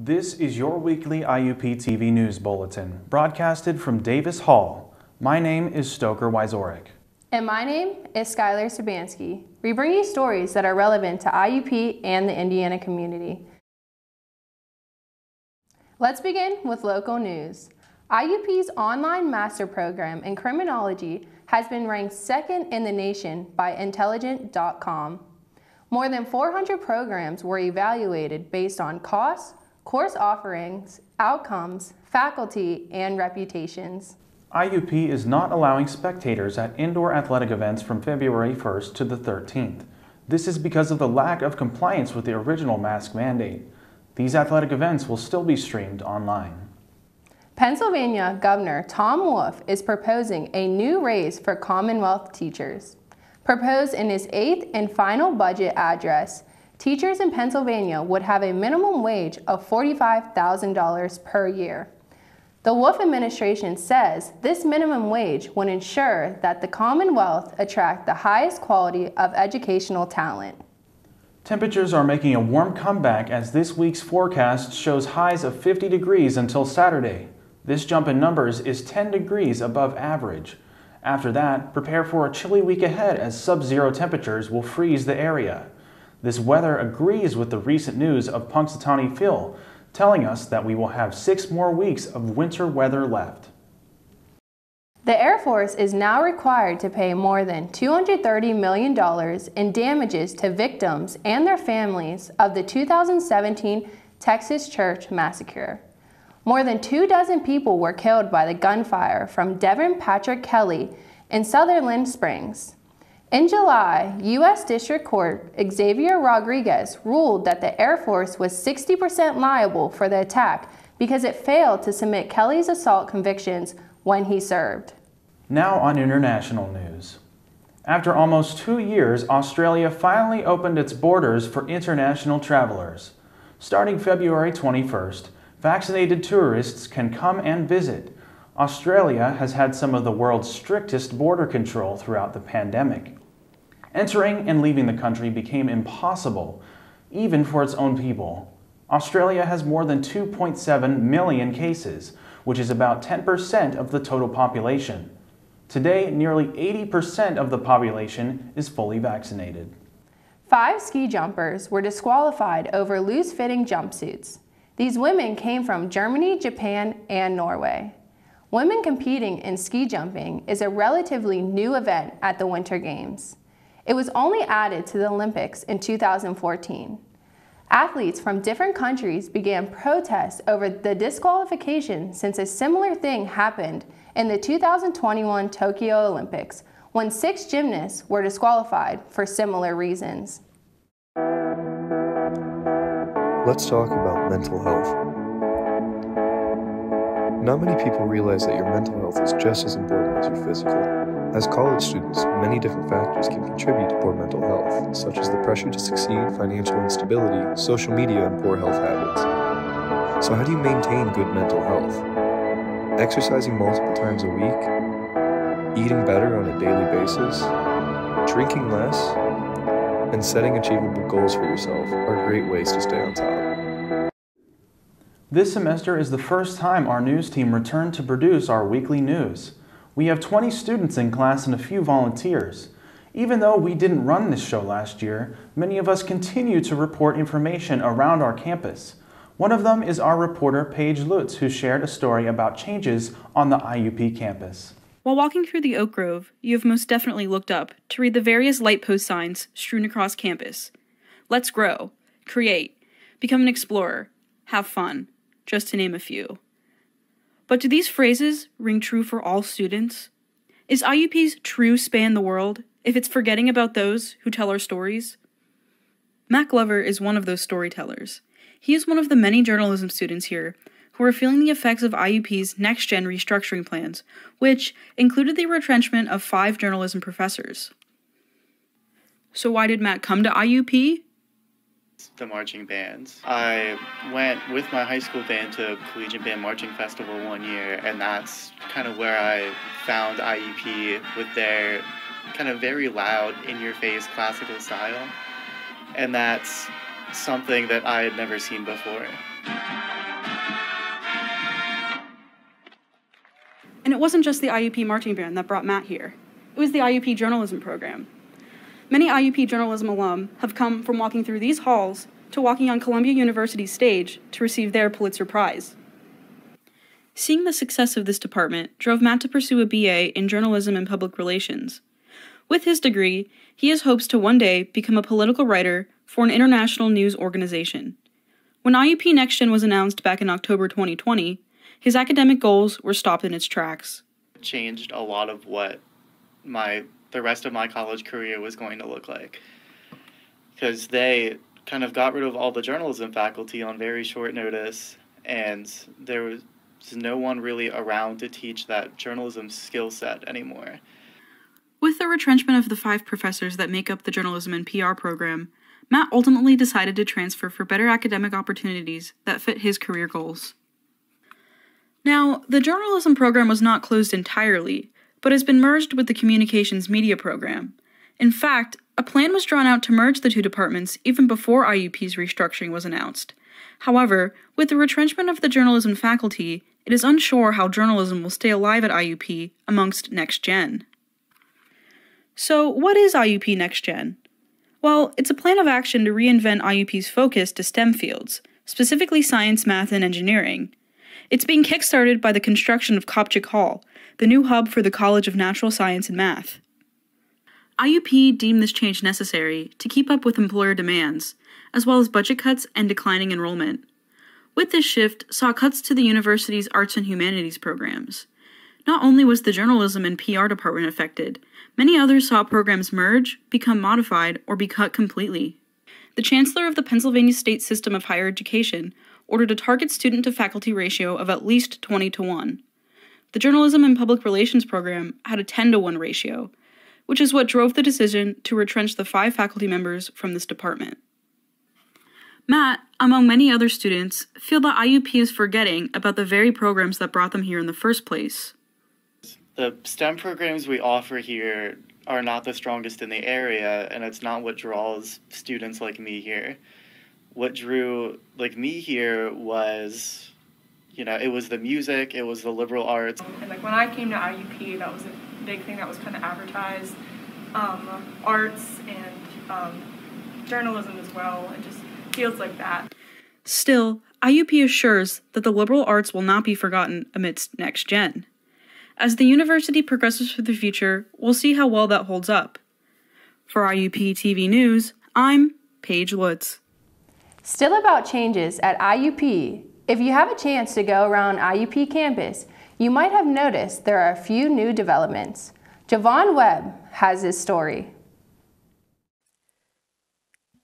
This is your weekly IUP-TV News Bulletin, broadcasted from Davis Hall. My name is Stoker Wyzorek. And my name is Skylar Sabansky. We bring you stories that are relevant to IUP and the Indiana community. Let's begin with local news. IUP's online master program in criminology has been ranked second in the nation by Intelligent.com. More than 400 programs were evaluated based on costs, course offerings, outcomes, faculty, and reputations. IUP is not allowing spectators at indoor athletic events from February 1st to the 13th. This is because of the lack of compliance with the original mask mandate. These athletic events will still be streamed online. Pennsylvania Governor Tom Wolf is proposing a new raise for Commonwealth teachers. Proposed in his 8th and final budget address, teachers in Pennsylvania would have a minimum wage of $45,000 per year. The Wolf administration says this minimum wage would ensure that the Commonwealth attract the highest quality of educational talent. Temperatures are making a warm comeback as this week's forecast shows highs of 50 degrees until Saturday. This jump in numbers is 10 degrees above average. After that, prepare for a chilly week ahead as sub-zero temperatures will freeze the area. This weather agrees with the recent news of Punxsutawney Phil, telling us that we will have 6 more weeks of winter weather left. The Air Force is now required to pay more than $230 million in damages to victims and their families of the 2017 Texas Church Massacre. More than 24 people were killed by the gunfire from Devin Patrick Kelly in Sutherland Springs. In July, U.S. District Court Xavier Rodriguez ruled that the Air Force was 60% liable for the attack because it failed to submit Kelly's assault convictions when he served. Now on international news. After almost 2 years, Australia finally opened its borders for international travelers. Starting February 21st, vaccinated tourists can come and visit. Australia has had some of the world's strictest border control throughout the pandemic. Entering and leaving the country became impossible, even for its own people. Australia has more than 2.7 million cases, which is about 10% of the total population. Today, nearly 80% of the population is fully vaccinated. 5 ski jumpers were disqualified over loose-fitting jumpsuits. These women came from Germany, Japan, and Norway. Women competing in ski jumping is a relatively new event at the Winter Games. It was only added to the Olympics in 2014. Athletes from different countries began protests over the disqualification since a similar thing happened in the 2021 Tokyo Olympics when 6 gymnasts were disqualified for similar reasons. Let's talk about mental health. Not many people realize that your mental health is just as important as your physical. As college students, many different factors can contribute to poor mental health, such as the pressure to succeed, financial instability, social media, and poor health habits. So how do you maintain good mental health? Exercising multiple times a week, eating better on a daily basis, drinking less, and setting achievable goals for yourself are great ways to stay on top. This semester is the first time our news team returned to produce our weekly news. We have 20 students in class and a few volunteers. Even though we didn't run this show last year, many of us continue to report information around our campus. One of them is our reporter Paige Lutz, who shared a story about changes on the IUP campus. While walking through the Oak Grove, you have most definitely looked up to read the various light post signs strewn across campus. Let's grow, create, become an explorer, have fun, just to name a few. But do these phrases ring true for all students? Is IUP's true span the world if it's forgetting about those who tell our stories? Matt Glover is one of those storytellers. He is one of the many journalism students here who are feeling the effects of IUP's next-gen restructuring plans, which included the retrenchment of 5 journalism professors. So why did Matt come to IUP? The marching bands. I went with my high school band to Collegiate Band Marching Festival one year, and that's kind of where I found IUP with their kind of very loud, in-your-face classical style, and that's something that I had never seen before. it wasn't just the IUP marching band that brought Matt here. It was the IUP journalism program. Many IUP journalism alum have come from walking through these halls to walking on Columbia University's stage to receive their Pulitzer Prize. Seeing the success of this department drove Matt to pursue a BA in journalism and public relations. With his degree, he has hopes to one day become a political writer for an international news organization. When IUP NextGen was announced back in October 2020, his academic goals were stopped in its tracks. Changed a lot of what the rest of my college career was going to look like. Because they kind of got rid of all the journalism faculty on very short notice, and there was no one really around to teach that journalism skill set anymore. With the retrenchment of the 5 professors that make up the journalism and PR program, Matt ultimately decided to transfer for better academic opportunities that fit his career goals. Now, the journalism program was not closed entirely, but has been merged with the communications media program. In fact, a plan was drawn out to merge the 2 departments even before IUP's restructuring was announced. However, with the retrenchment of the journalism faculty, it is unsure how journalism will stay alive at IUP amongst NextGen. So, what is IUP NextGen? Well, it's a plan of action to reinvent IUP's focus to STEM fields, specifically science, math, and engineering. It's being kickstarted by the construction of Kopchik Hall, the new hub for the College of Natural Science and Math. IUP deemed this change necessary to keep up with employer demands, as well as budget cuts and declining enrollment. With this shift, saw cuts to the university's arts and humanities programs. Not only was the journalism and PR department affected, many others saw programs merge, become modified, or be cut completely. The chancellor of the Pennsylvania State System of Higher Education ordered a target student-to-faculty ratio of at least 20-1. The journalism and public relations program had a 10-1 ratio, which is what drove the decision to retrench the 5 faculty members from this department. Matt, among many other students, feel that IUP is forgetting about the very programs that brought them here in the first place. The STEM programs we offer here are not the strongest in the area, and it's not what draws students like me here. What drew me here was, it was the music, it was the liberal arts. And when I came to IUP, that was a big thing that was kind of advertised, arts and journalism as well, and just fields like that. Still, IUP assures that the liberal arts will not be forgotten amidst NextGen. As the university progresses for the future, we'll see how well that holds up. For IUP-TV News, I'm Paige Lutz. Still about changes at IUP, if you have a chance to go around IUP campus, you might have noticed there are a few new developments. Javon Webb has his story.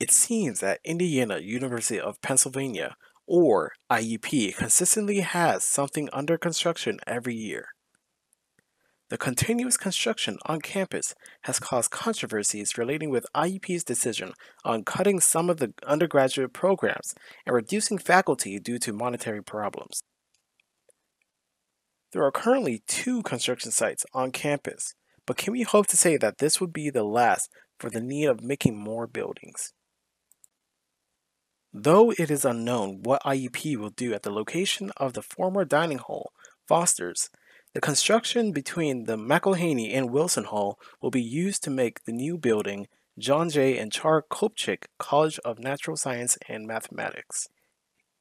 It seems that Indiana University of Pennsylvania, or IUP, consistently has something under construction every year. The continuous construction on campus has caused controversies relating with IUP's decision on cutting some of the undergraduate programs and reducing faculty due to monetary problems. There are currently 2 construction sites on campus, but can we hope to say that this would be the last for the need of making more buildings? Though it is unknown what IUP will do at the location of the former dining hall, Foster's, the construction between the McElhaney and Wilson Hall will be used to make the new building John J. and Char Kopchik College of Natural Science and Mathematics.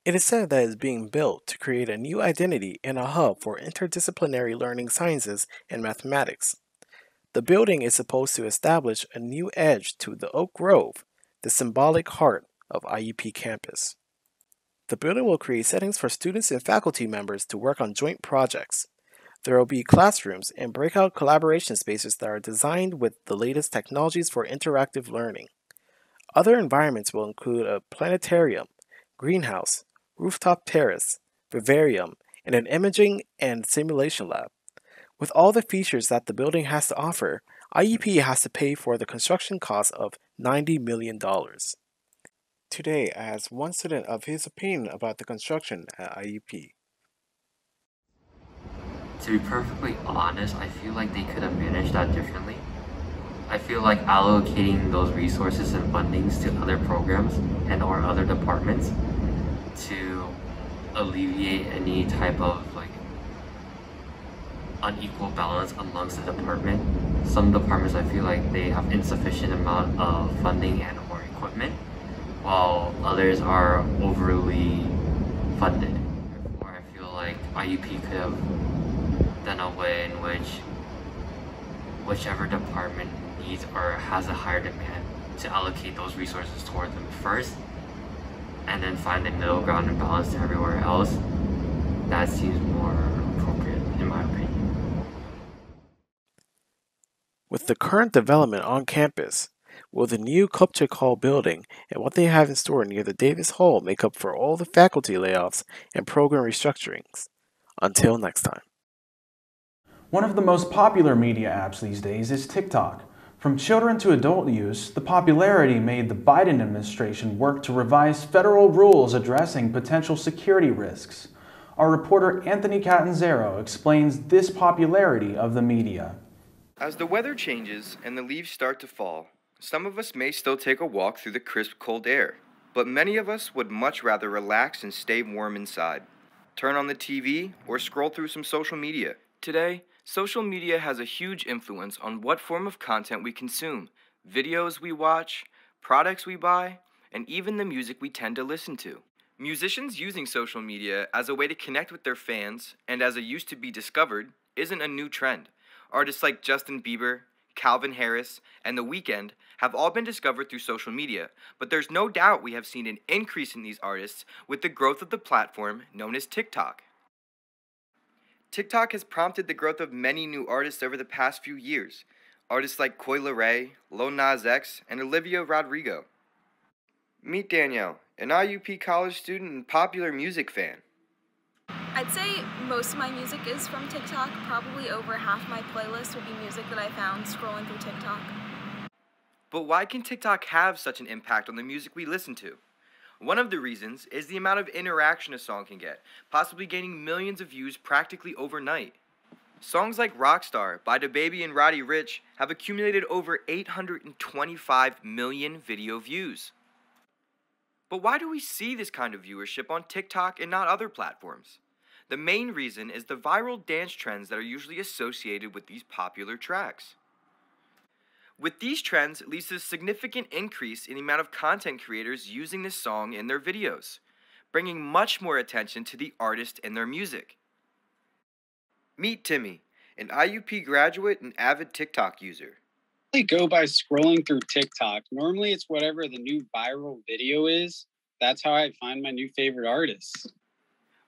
It is said that it is being built to create a new identity and a hub for interdisciplinary learning sciences and mathematics. The building is supposed to establish a new edge to the Oak Grove, the symbolic heart of IUP campus. The building will create settings for students and faculty members to work on joint projects. There will be classrooms and breakout collaboration spaces that are designed with the latest technologies for interactive learning. Other environments will include a planetarium, greenhouse, rooftop terrace, vivarium, and an imaging and simulation lab. With all the features that the building has to offer, IUP has to pay for the construction cost of $90 million. Today, I asked one student of his opinion about the construction at IUP. To be perfectly honest, I feel like they could have managed that differently. I feel like allocating those resources and fundings to other programs and or other departments to alleviate any type of unequal balance amongst the department. Some departments, I feel like they have insufficient amount of funding and or equipment, while others are overly funded. Therefore, I feel like IUP could have done a way in which whichever department needs or has a higher demand to allocate those resources toward them first, and then find a middle ground and balance to everywhere else. That seems more appropriate, in my opinion. With the current development on campus, will the new Kupchak Hall building and what they have in store near the Davis Hall make up for all the faculty layoffs and program restructurings? Until next time. One of the most popular media apps these days is TikTok. From children to adult use, the popularity made the Biden administration work to revise federal rules addressing potential security risks. Our reporter Anthony Catanzaro explains this popularity of the media. As the weather changes and the leaves start to fall, some of us may still take a walk through the crisp, cold air, but many of us would much rather relax and stay warm inside. Turn on the TV or scroll through some social media. Today, social media has a huge influence on what form of content we consume, videos we watch, products we buy, and even the music we tend to listen to. Musicians using social media as a way to connect with their fans and as a use to be discovered isn't a new trend. Artists like Justin Bieber, Calvin Harris, and The Weeknd have all been discovered through social media, but there's no doubt we have seen an increase in these artists with the growth of the platform known as TikTok. TikTok has prompted the growth of many new artists over the past few years. Artists like Coi Leray, Lil Nas X, and Olivia Rodrigo. Meet Danielle, an IUP college student and popular music fan. I'd say most of my music is from TikTok. Probably over half my playlist would be music that I found scrolling through TikTok. But why can TikTok have such an impact on the music we listen to? One of the reasons is the amount of interaction a song can get, possibly gaining millions of views practically overnight. Songs like Rockstar by DaBaby and Roddy Ricch have accumulated over 825 million video views. But why do we see this kind of viewership on TikTok and not other platforms? The main reason is the viral dance trends that are usually associated with these popular tracks. With these trends, it leads to a significant increase in the amount of content creators using this song in their videos, bringing much more attention to the artist and their music. Meet Timmy, an IUP graduate and avid TikTok user. I go by scrolling through TikTok. Normally it's whatever the new viral video is. That's how I find my new favorite artists.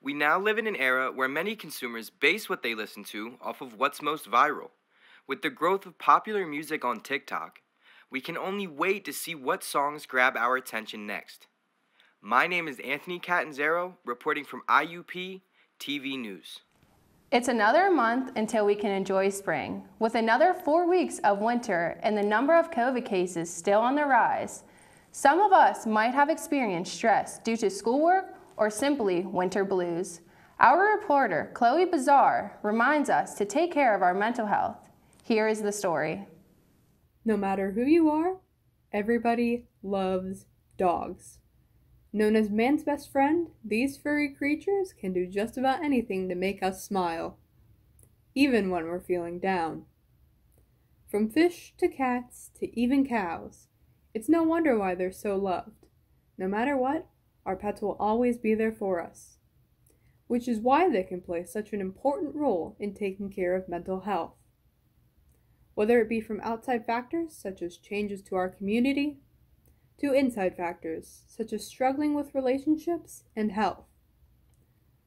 We now live in an era where many consumers base what they listen to off of what's most viral. With the growth of popular music on TikTok, we can only wait to see what songs grab our attention next. My name is Anthony Catanzaro, reporting from IUP-TV News. It's another month until we can enjoy spring. With another 4 weeks of winter and the number of COVID cases still on the rise, some of us might have experienced stress due to schoolwork or simply winter blues. Our reporter, Chloe Bazar, reminds us to take care of our mental health. Here is the story. No matter who you are, everybody loves dogs. Known as man's best friend, these furry creatures can do just about anything to make us smile, even when we're feeling down. From fish to cats to even cows, it's no wonder why they're so loved. No matter what, our pets will always be there for us, which is why they can play such an important role in taking care of mental health. Whether it be from outside factors such as changes to our community, to inside factors such as struggling with relationships and health.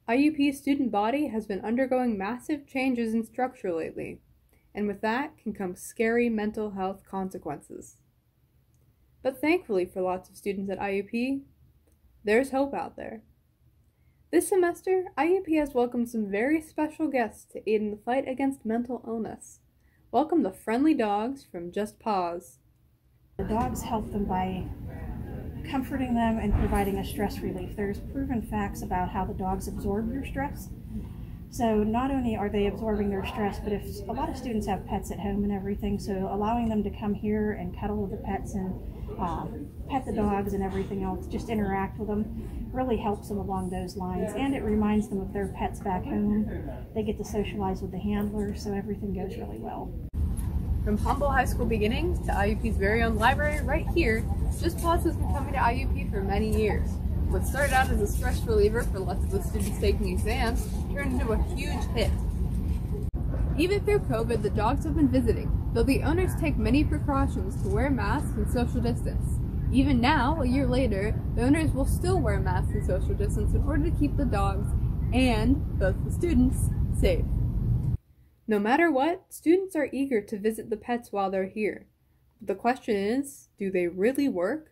IUP's student body has been undergoing massive changes in structure lately, and with that can come scary mental health consequences. But thankfully for lots of students at IUP, there's hope out there. This semester, IUP has welcomed some very special guests to aid in the fight against mental illness. Welcome the friendly dogs from Just Paws. The dogs help them by comforting them and providing a stress relief. There's proven facts about how the dogs absorb your stress. So not only are they absorbing their stress, but if a lot of students have pets at home and everything, so allowing them to come here and cuddle with the pets and pet the dogs and everything else, just interact with them, really helps them along those lines. And it reminds them of their pets back home. They get to socialize with the handlers, so everything goes really well. From humble high school beginnings to IUP's very own library right here, Just Pause has been coming to IUP for many years. What started out as a stress reliever for lots of the students taking exams turned into a huge hit. Even through COVID, the dogs have been visiting, though the owners take many precautions to wear masks and social distance. Even now, a year later, the owners will still wear masks and social distance in order to keep the dogs and both the students safe. No matter what, students are eager to visit the pets while they're here. But the question is, do they really work?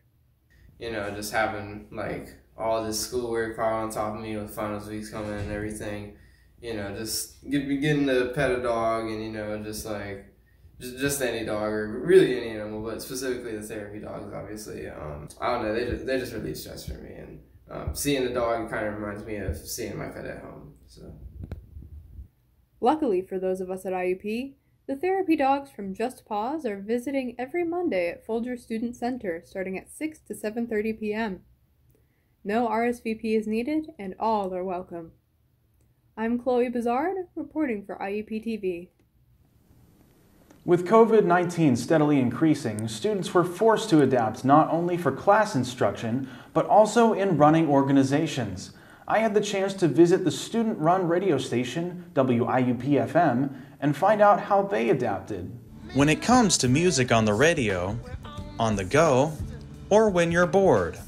You know, just having like all this schoolwork probably on top of me with finals weeks coming and everything. You know, just getting to pet a dog and, you know, just any dog or really any animal, but specifically the therapy dogs, obviously. I don't know, they just relieve stress for me. And seeing a dog kind of reminds me of seeing my pet at home. So. Luckily for those of us at IUP, the therapy dogs from Just Pause are visiting every Monday at Folger Student Center starting at 6 to 7:30 p.m. No RSVP is needed and all are welcome. I'm Chloe Bizard, reporting for IUP-TV. With COVID-19 steadily increasing, students were forced to adapt not only for class instruction, but also in running organizations. I had the chance to visit the student-run radio station, WIUP-FM, and find out how they adapted. When it comes to music on the radio, on the go, or when you're bored,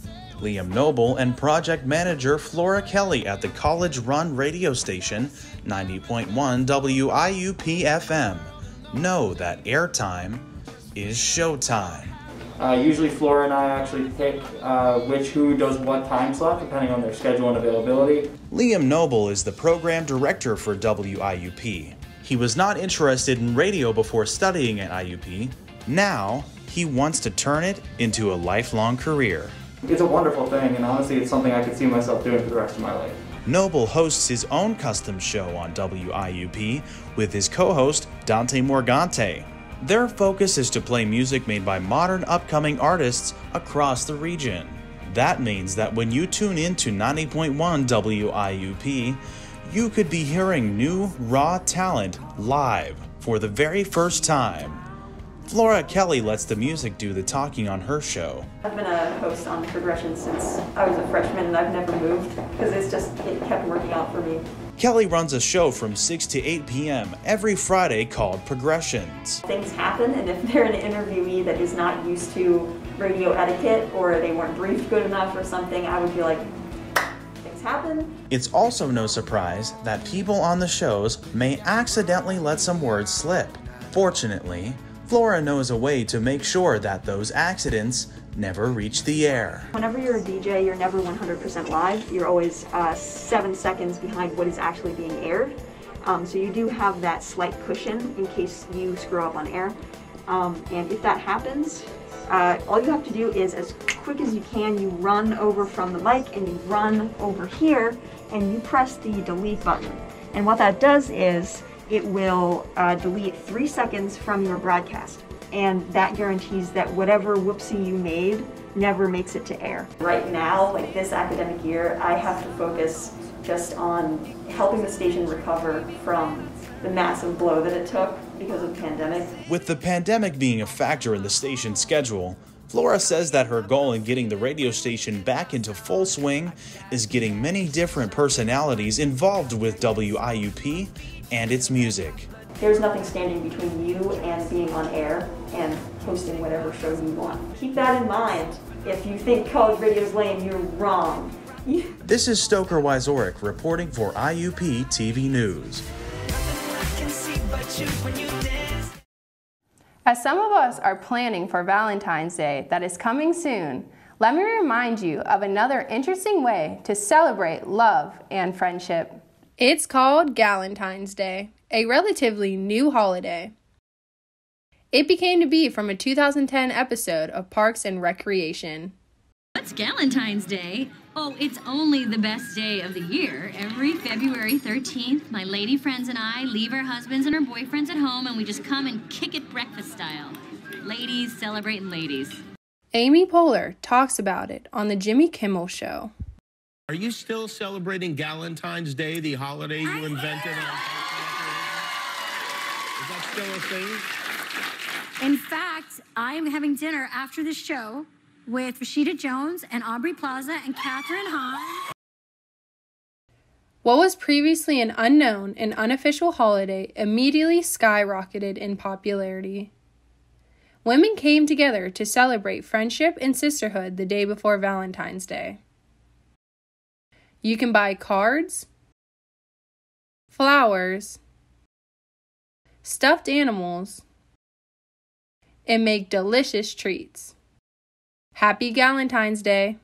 Liam Noble and project manager Flora Kelly at the college-run radio station 90.1 WIUP-FM know that airtime is showtime. Usually Flora and I actually pick who does what time slot depending on their schedule and availability. Liam Noble is the program director for WIUP. He was not interested in radio before studying at IUP. Now, he wants to turn it into a lifelong career. It's a wonderful thing, and honestly, it's something I could see myself doing for the rest of my life. Noble hosts his own custom show on WIUP with his co-host Dante Morgante. Their focus is to play music made by modern upcoming artists across the region. That means that when you tune in to 90.1 WIUP, you could be hearing new, raw talent live for the very first time. Flora Kelly lets the music do the talking on her show. I've been a host on Progression since I was a freshman, and I've never moved because it kept working out for me. Kelly runs a show from 6 to 8 p.m. every Friday called Progressions. Things happen, and if they're an interviewee that is not used to radio etiquette or they weren't briefed good enough or something, I would be like, things happen. It's also no surprise that people on the shows may accidentally let some words slip. Fortunately, Flora knows a way to make sure that those accidents never reach the air. Whenever you're a DJ, you're never 100% live. You're always 7 seconds behind what is actually being aired. So you do have that slight cushion in case you screw up on air. And if that happens, all you have to do is, as quick as you can, you run over from the mic and you run over here and you press the delete button. And what that does is it will delete 3 seconds from your broadcast. And that guarantees that whatever whoopsie you made never makes it to air. Right now, like this academic year, I have to focus just on helping the station recover from the massive blow that it took because of the pandemic. With the pandemic being a factor in the station's schedule, Flora says that her goal in getting the radio station back into full swing is getting many different personalities involved with WIUP and its music. There's nothing standing between you and being on air and hosting whatever show you want. Keep that in mind. If you think college radio is lame, you're wrong. This is Stoker Wyzorek reporting for IUP-TV News. As some of us are planning for Valentine's Day that is coming soon, let me remind you of another interesting way to celebrate love and friendship. It's called Galentine's Day, a relatively new holiday. It became to be from a 2010 episode of Parks and Recreation. What's Galentine's Day? Oh, it's only the best day of the year. Every February 13th, my lady friends and I leave our husbands and our boyfriends at home and we just come and kick it breakfast style. Ladies celebrating ladies. Amy Poehler talks about it on the Jimmy Kimmel Show. Are you still celebrating Galentine's Day, the holiday you invented? Is that still a thing? In fact, I'm having dinner after the show with Rashida Jones and Aubrey Plaza and Catherine Hahn. What was previously an unknown and unofficial holiday immediately skyrocketed in popularity. Women came together to celebrate friendship and sisterhood the day before Valentine's Day. You can buy cards, flowers, stuffed animals, and make delicious treats. Happy Galentine's Day!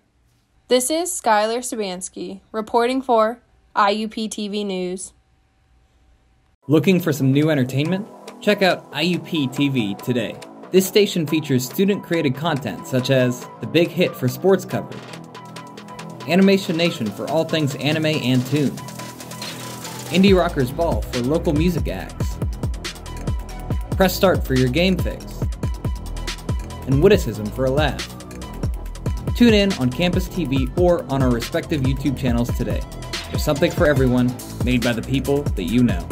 This is Skylar Sabansky reporting for IUP-TV News. Looking for some new entertainment? Check out IUP-TV today. This station features student-created content such as The Big Hit for sports coverage, Animation Nation for all things anime and toon, Indie Rockers Ball for local music acts, Press Start for your game fix, and Witticism for a laugh. Tune in on Campus TV or on our respective YouTube channels today. There's something for everyone, made by the people that you know.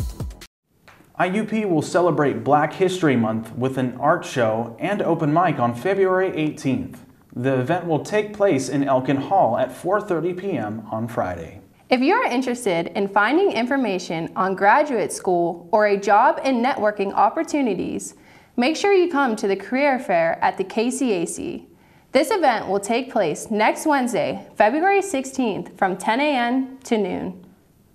IUP will celebrate Black History Month with an art show and open mic on February 18th. The event will take place in Elkin Hall at 4:30 p.m. on Friday. If you are interested in finding information on graduate school or a job and networking opportunities, make sure you come to the career fair at the KCAC. This event will take place next Wednesday, February 16th from 10 a.m. to noon.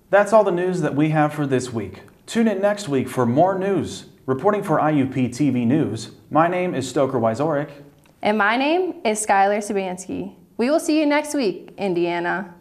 That's all the news that we have for this week. Tune in next week for more news. Reporting for IUP-TV News, my name is Stoker Wyzorek. And my name is Skylar Sabansky. We will see you next week, Indiana.